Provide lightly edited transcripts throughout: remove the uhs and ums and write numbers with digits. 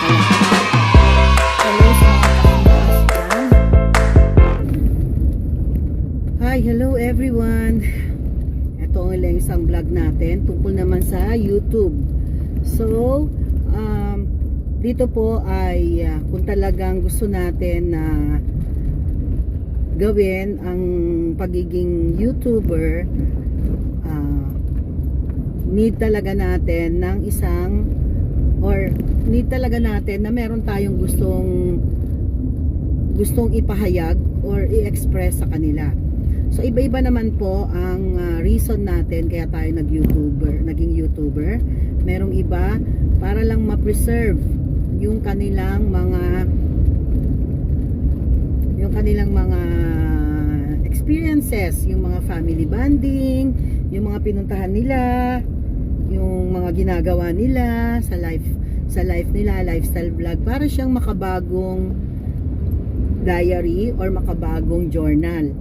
Hello sa mga kaingas dyan. Hi, hello everyone. Ito ang isang vlog natin tungkol naman sa YouTube. So, dito po ay kung talagang gusto natin na gawin ang pagiging YouTuber, need talaga natin ng need talaga natin na meron tayong gustong ipahayag or i-express sa kanila. So iba-iba naman po ang reason natin kaya tayo naging YouTuber. Merong iba para lang ma-preserve yung kanilang mga experiences, yung mga family bonding, yung mga pinuntahan nila, yung mga ginagawa nila sa life nila, lifestyle vlog, para siyang makabagong diary or makabagong journal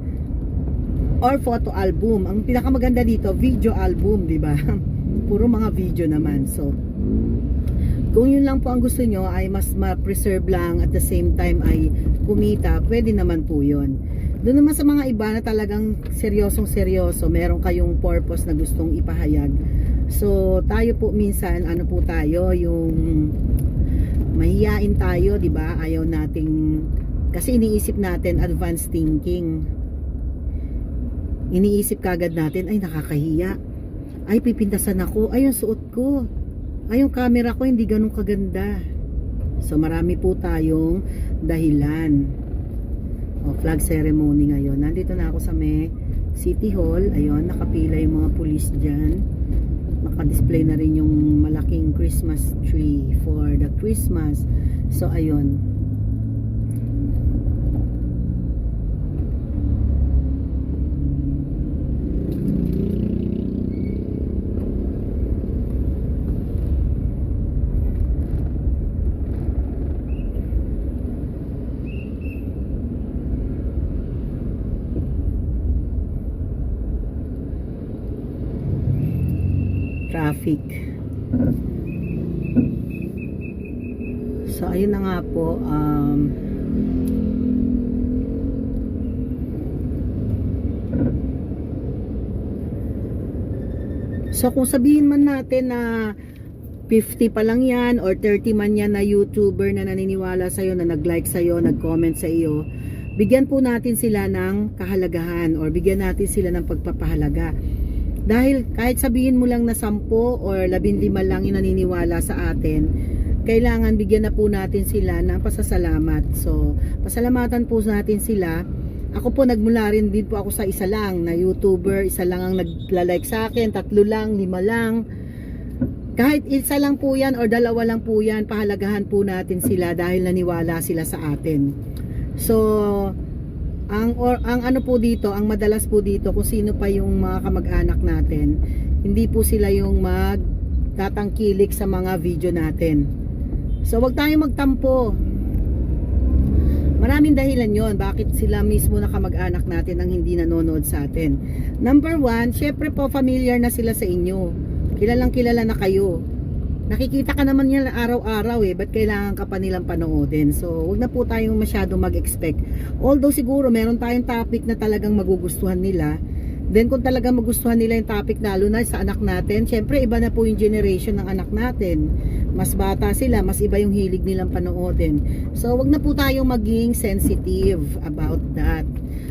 or photo album. Ang pinakamaganda dito, video album, di ba? Puro mga video naman. So kung yun lang po ang gusto nyo ay mas ma-preserve lang at the same time ay kumita, pwede naman po yun. Doon naman sa mga iba na talagang seryosong-seryoso, meron kayong purpose na gustong ipahayag. So tayo po minsan, ano po tayo, yung mahiyain tayo, di ba? Ayaw nating, kasi iniisip natin advanced thinking. Iniisip kagad natin, ay nakakahiya, ay pipintasan ako, ay yung suot ko, ay yung camera ko hindi ganun kaganda. So marami po tayong dahilan. Flag ceremony ngayon. Nandito na ako sa may City Hall. Ayun, nakapila yung mga pulis dyan. Naka-display na rin yung malaking Christmas tree for the Christmas. So ayun, traffic. So ayun na nga po, so kung sabihin man natin na 50 pa lang yan or 30 man yan na YouTuber na naniniwala sa'yo, na nag-like sa'yo, nag-comment sa iyo, bigyan po natin sila ng kahalagahan or bigyan natin sila ng pagpapahalaga. Dahil kahit sabihin mo lang na 10 or 15 lang yung naniniwala sa atin, kailangan bigyan na po natin sila ng pasasalamat. So, pasalamatan po natin sila. Ako po, nagmula rin din po ako sa isa lang na YouTuber, isa lang ang nagla-like sa akin, 3 lang, 5 lang. Kahit isa lang po yan or 2 lang po yan, pahalagahan po natin sila dahil naniwala sila sa atin. So, ang ano po dito, ang madalas po dito, kung sino pa yung mga kamag-anak natin, hindi po sila yung magtatangkilik sa mga video natin. So wag tayong magtampo. Maraming dahilan yon bakit sila mismo na kamag-anak natin ang hindi nanonood sa atin. Number 1, syempre po familiar na sila sa inyo, kilalang kilala na kayo. Nakikita ka naman yan araw-araw ba't kailangan ka pa nilang panoodin? So, wag na po tayong masyadong mag-expect. Although siguro meron tayong topic na talagang magugustuhan nila. Then kung talagang magustuhan nila yung topic, lalo na sa anak natin, syempre iba na po yung generation ng anak natin. Mas bata sila, mas iba yung hilig nilang panoodin. So, wag na po tayong maging sensitive about that.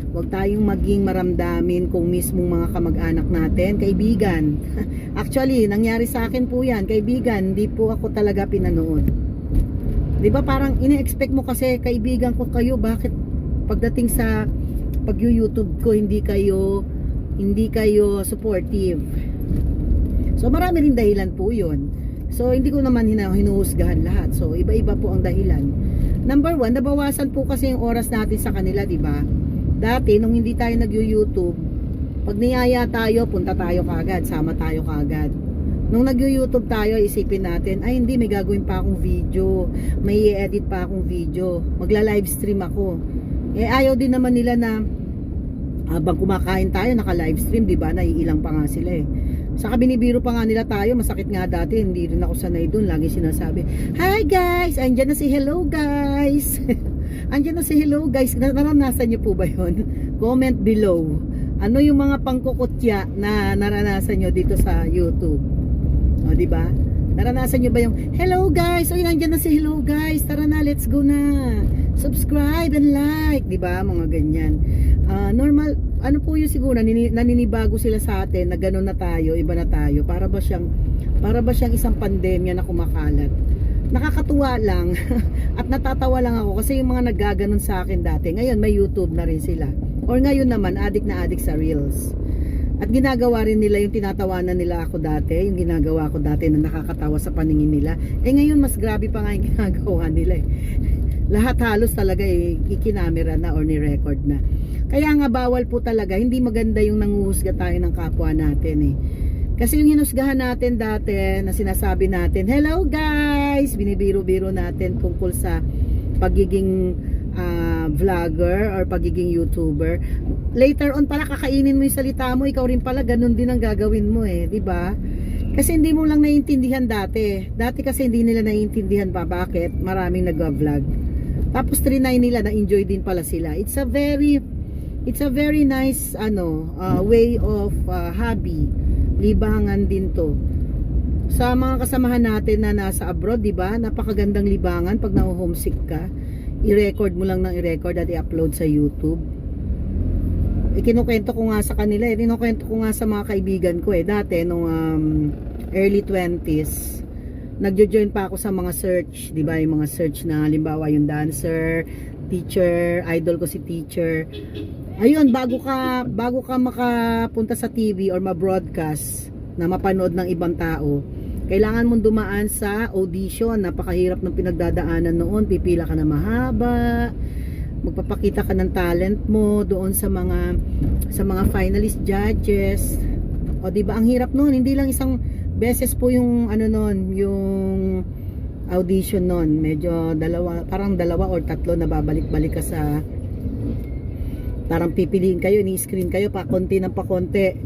Huwag tayong maging maramdamin kung mismong mga kamag-anak natin, kaibigan. Actually, nangyari sa akin po yan, kaibigan, hindi po ako talaga pinanood. Di ba parang ine-expect mo kasi kaibigan ko kayo, bakit pagdating sa pag-YouTube ko hindi kayo supportive? So marami rin dahilan po yun. So hindi ko naman hinuhusgahan lahat. So iba-iba po ang dahilan. Number 1, nabawasan po kasi yung oras natin sa kanila, di ba? Dati, nung hindi tayo nag-YouTube, pag niyaya tayo, punta tayo kaagad, sama tayo kaagad. Nung nag-YouTube tayo, isipin natin, ay hindi, may gagawin pa akong video, may i-edit pa akong video, magla-livestream ako. Ayaw din naman nila na habang kumakain tayo, naka-livestream, di ba? Naiilang pa nga sila Saka binibiro pa nga nila tayo, masakit nga dati, hindi rin ako sanay dun. Lagi sinasabi, hi guys, andyan na si hello guys. Andyan na si hello guys. Naranasan niyo po ba yun? Comment below. Ano yung mga pangkukutya na naranasan nyo dito sa YouTube? O, diba? Naranasan nyo ba yung hello guys? O, andyan na si hello guys. Tara na, let's go na. Subscribe and like. Diba? Mga ganyan. Normal, ano po yung siguro, naninibago sila sa atin na gano'n na tayo, iba na tayo. Para ba siyang isang pandemya na kumakalat? Nakakatuwa lang at natatawa lang ako kasi yung mga naggaganon sa akin dati, ngayon may YouTube na rin sila. Or ngayon naman, adik na adik sa Reels. At ginagawa rin nila yung tinatawanan nila ako dati, yung ginagawa ko dati na nakakatawa sa paningin nila. Eh ngayon, mas grabe pa nga yung ginagawa nila eh. Lahat halos talaga ikinamera na or ni-record na. Kaya nga bawal po talaga, hindi maganda yung nanguhusga tayo ng kapwa natin eh. Kasi yung hinusgahan natin dati na sinasabi natin, hello guys, binibiro-biro natin tungkol sa pagiging vlogger or pagiging YouTuber. Later on pala kakainin mo yung salita mo, ikaw rin pala ganun din ang gagawin mo eh, di ba? Kasi hindi mo lang naiintindihan dati. Dati kasi hindi nila naiintindihan pa bakit maraming nagva-vlog. Tapos trinay nila na enjoy din pala sila. It's a very nice way of hobby. Libangan din to. Sa mga kasamahan natin na nasa abroad, di ba? Napakagandang libangan pag na-homesick ka. I-record mo lang ng i-record at i-upload sa YouTube. Ikinukwento ko nga sa kanila, ikinukwento ko nga sa mga kaibigan ko dati nung early 20s. Nagjo-join pa ako sa mga search, 'di ba? Yung mga search na halimbawa yung dancer, teacher, idol ko si teacher. Ayun, bago ka makapunta sa TV or ma-broadcast na mapanood ng ibang tao, kailangan mong dumaan sa audition. Napakahirap ng pinagdadaanan noon. Pipila ka na mahaba. Magpapakita ka ng talent mo doon sa mga finalist judges. O di ba ang hirap noon? Hindi lang isang beses po yung yung audition noon. Medyo parang dalawa or tatlo na babalik-balik ka sa, parang pipiliin kayo, ni-screen kayo pa konti ng pakonti.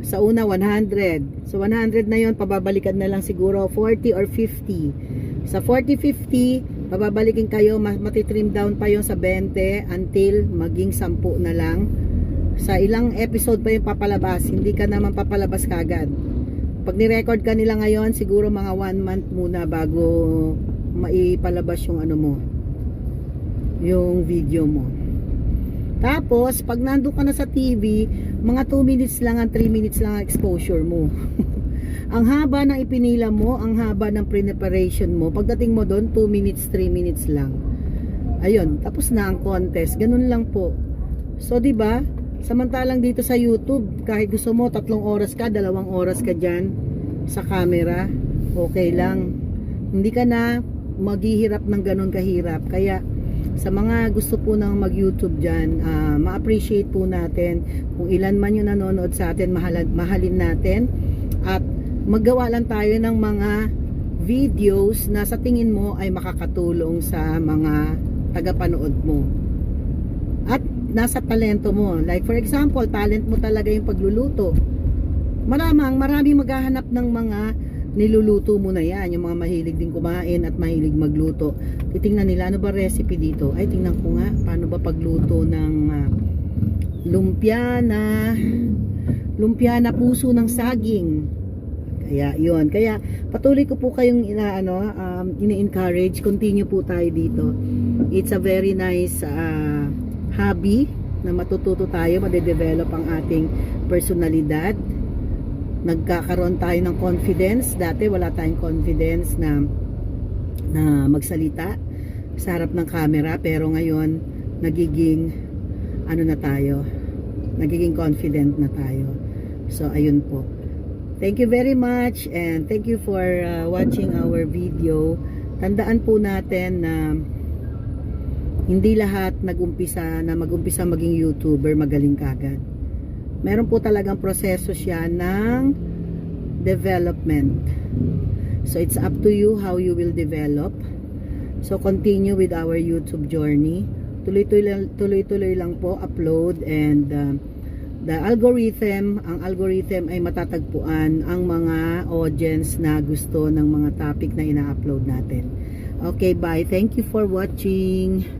Sa una 100. So 100 na yon, pababalikan na lang siguro 40 or 50. Sa 40-50, pababalikin kayo, matitrim down pa yon sa 20 until maging 10 na lang. Sa ilang episode pa yung papalabas, hindi ka naman papalabas kagad. Pag ni-record ka nila ngayon, siguro mga 1 month muna bago maipalabas yung yung video mo. Tapos, pag nandun ka na sa TV, mga 2 minutes lang, 3 minutes lang ang exposure mo. Ang haba ng ipinila mo, ang haba ng preparation mo, pagdating mo doon, 2 minutes, 3 minutes lang. Ayun, tapos na ang contest. Ganun lang po. So, di ba? Samantalang dito sa YouTube, kahit gusto mo, 3 oras ka, 2 oras ka dyan sa camera, okay lang. Hindi ka na maghihirap ng ganun kahirap. Kaya, sa mga gusto po nang mag-YouTube dyan, ma-appreciate po natin kung ilan man yung nanonood sa atin, mahalin natin at maggawa lang tayo ng mga videos na sa tingin mo ay makakatulong sa mga tagapanood mo at nasa talento mo. Like for example, talent mo talaga yung pagluluto. Maraming maghahanap ng mga niluluto mo na yan, yung mga mahilig din kumain at mahilig magluto. Titingnan nila, ano ba recipe dito? Ay, tingnan ko nga, paano ba pagluto ng lumpia na puso ng saging. Kaya, yun. Kaya, patuloy ko po kayong ini-encourage, continue po tayo dito. It's a very nice hobby na matututo tayo, madedevelop ang ating personalidad. Nagkakaroon tayo ng confidence. Dati wala tayong confidence na magsalita sa harap ng camera, pero ngayon nagiging nagiging confident na tayo. So ayun po. Thank you very much and thank you for watching our video. Tandaan po natin na hindi lahat mag-umpisa maging YouTuber magaling kagad. Meron po talagang proseso siya ng development. So it's up to you how you will develop. So continue with our YouTube journey. Tuloy-tuloy lang po, upload and ang algorithm ay matatagpuan ang mga audience na gusto ng mga topic na ina-upload natin. Okay, bye. Thank you for watching.